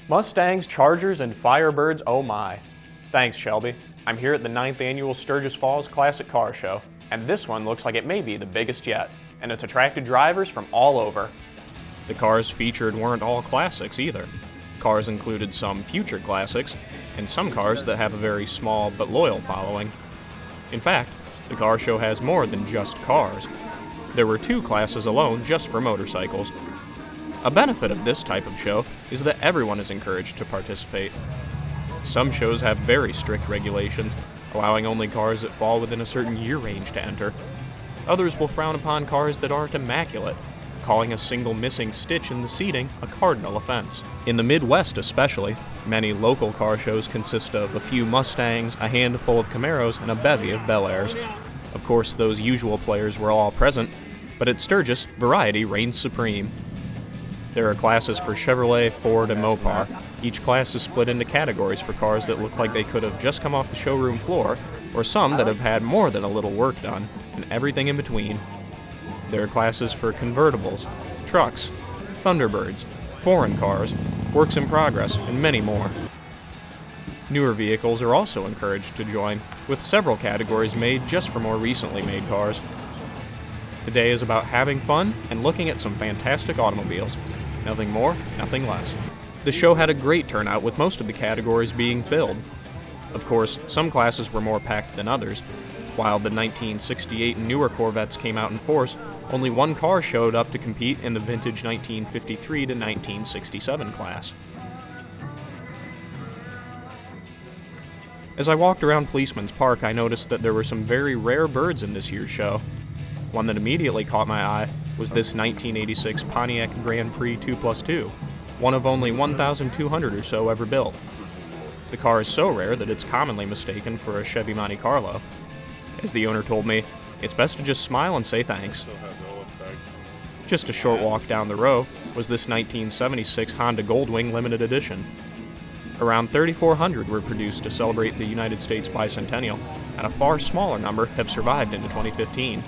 Mustangs, Chargers, and Firebirds, oh my. Thanks, Shelby. I'm here at the 9th Annual Sturgis Falls Classic Car Show, and this one looks like it may be the biggest yet, and it's attracted drivers from all over. The cars featured weren't all classics either. Cars included some future classics, and some cars that have a very small but loyal following. In fact, the car show has more than just cars. There were 2 classes alone just for motorcycles. A benefit of this type of show is that everyone is encouraged to participate. Some shows have very strict regulations, allowing only cars that fall within a certain year range to enter. Others will frown upon cars that aren't immaculate, calling a single missing stitch in the seating a cardinal offense. In the Midwest especially, many local car shows consist of a few Mustangs, a handful of Camaros, and a bevy of Bel Airs. Of course, those usual players were all present, but at Sturgis, variety reigns supreme. There are classes for Chevrolet, Ford, and Mopar. Each class is split into categories for cars that look like they could have just come off the showroom floor, or some that have had more than a little work done, and everything in between. There are classes for convertibles, trucks, Thunderbirds, foreign cars, works in progress, and many more. Newer vehicles are also encouraged to join, with several categories made just for more recently made cars. The day is about having fun and looking at some fantastic automobiles. Nothing more, nothing less. The show had a great turnout, with most of the categories being filled. Of course, some classes were more packed than others. While the 1968 and newer Corvettes came out in force, only 1 car showed up to compete in the vintage 1953 to 1967 class. As I walked around Policeman's Park, I noticed that there were some very rare birds in this year's show. One that immediately caught my eye was this 1986 Pontiac Grand Prix 2+2, one of only 1,200 or so ever built. The car is so rare that it's commonly mistaken for a Chevy Monte Carlo. As the owner told me, it's best to just smile and say thanks. Just a short walk down the row was this 1976 Honda Goldwing Limited Edition. Around 3,400 were produced to celebrate the United States bicentennial, and a far smaller number have survived into 2015.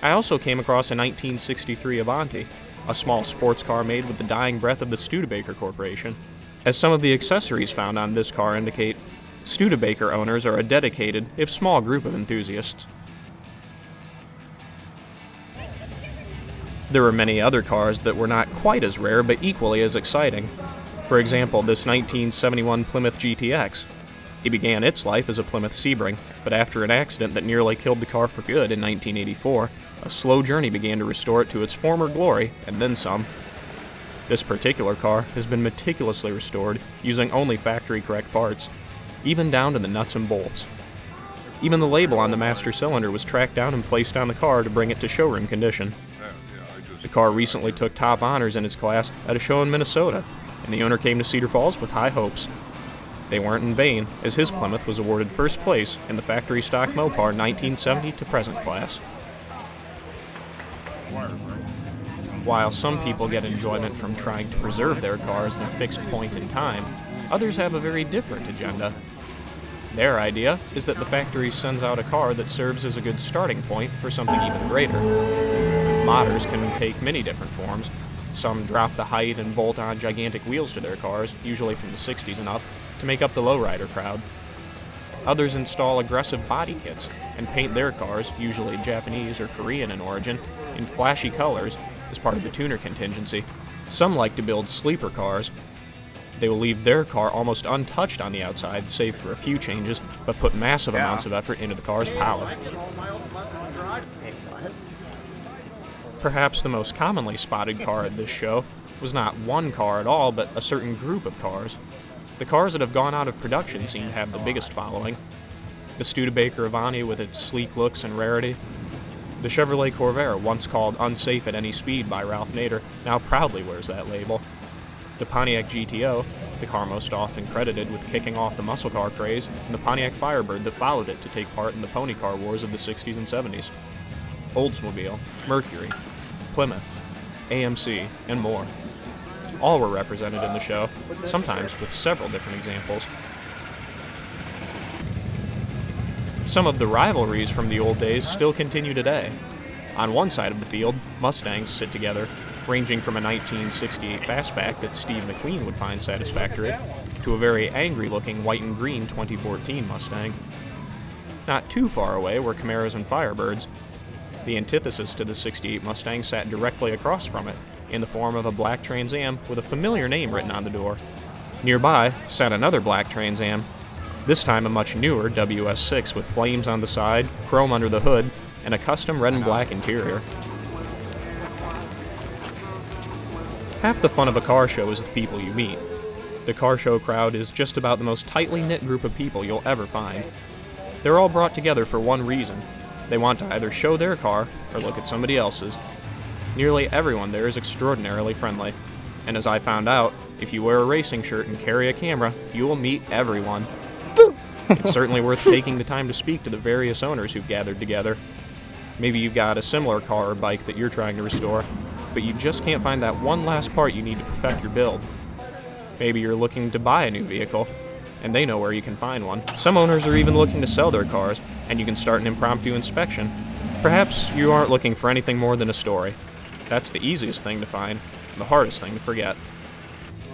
I also came across a 1963 Avanti, a small sports car made with the dying breath of the Studebaker Corporation. As some of the accessories found on this car indicate, Studebaker owners are a dedicated, if small, group of enthusiasts. There were many other cars that were not quite as rare but equally as exciting. For example, this 1971 Plymouth GTX. It began its life as a Plymouth Sebring, but after an accident that nearly killed the car for good in 1984, a slow journey began to restore it to its former glory, and then some. This particular car has been meticulously restored using only factory-correct parts, even down to the nuts and bolts. Even the label on the master cylinder was tracked down and placed on the car to bring it to showroom condition. The car recently took top honors in its class at a show in Minnesota, and the owner came to Cedar Falls with high hopes. They weren't in vain, as his Plymouth was awarded first place in the factory stock Mopar 1970 to present class. While some people get enjoyment from trying to preserve their cars in a fixed point in time, others have a very different agenda. Their idea is that the factory sends out a car that serves as a good starting point for something even greater. Modders can take many different forms. Some drop the height and bolt on gigantic wheels to their cars, usually from the 60s and up, to make up the lowrider crowd. Others install aggressive body kits and paint their cars, usually Japanese or Korean in origin, in flashy colors as part of the tuner contingency. Some like to build sleeper cars. They will leave their car almost untouched on the outside, save for a few changes, but put massive amounts of effort into the car's power. Perhaps the most commonly spotted car at this show was not one car at all, but a certain group of cars. The cars that have gone out of production seem to have the biggest following. The Studebaker Avanti with its sleek looks and rarity. The Chevrolet Corvair, once called unsafe at any speed by Ralph Nader, now proudly wears that label. The Pontiac GTO, the car most often credited with kicking off the muscle car craze, and the Pontiac Firebird that followed it to take part in the pony car wars of the 60s and 70s. Oldsmobile, Mercury, Plymouth, AMC, and more. All were represented in the show, sometimes with several different examples. Some of the rivalries from the old days still continue today. On one side of the field, Mustangs sit together. ranging from a 1968 fastback that Steve McQueen would find satisfactory, to a very angry-looking white and green 2014 Mustang. Not too far away were Camaros and Firebirds. The antithesis to the 68 Mustang sat directly across from it, in the form of a black Trans Am with a familiar name written on the door. Nearby sat another black Trans Am, this time a much newer WS6 with flames on the side, chrome under the hood, and a custom red and black interior. Half the fun of a car show is the people you meet. The car show crowd is just about the most tightly knit group of people you'll ever find. They're all brought together for one reason. They want to either show their car or look at somebody else's. Nearly everyone there is extraordinarily friendly. And as I found out, if you wear a racing shirt and carry a camera, you will meet everyone. It's certainly worth taking the time to speak to the various owners who've gathered together. Maybe you've got a similar car or bike that you're trying to restore, but you just can't find that one last part you need to perfect your build. Maybe you're looking to buy a new vehicle, and they know where you can find one. Some owners are even looking to sell their cars, and you can start an impromptu inspection. Perhaps you aren't looking for anything more than a story. That's the easiest thing to find, and the hardest thing to forget.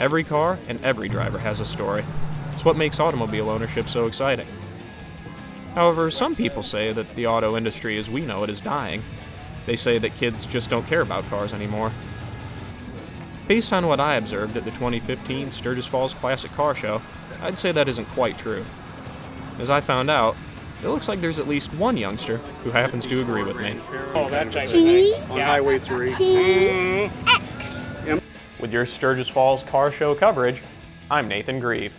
Every car and every driver has a story. It's what makes automobile ownership so exciting. However, some people say that the auto industry as we know it is dying. They say that kids just don't care about cars anymore. Based on what I observed at the 2015 Sturgis Falls Classic Car Show, I'd say that isn't quite true. As I found out, it looks like there's at least one youngster who happens to agree with me. Oh, that type of thing. On Highway 3. With your Sturgis Falls Car Show coverage, I'm Nathan Grieve.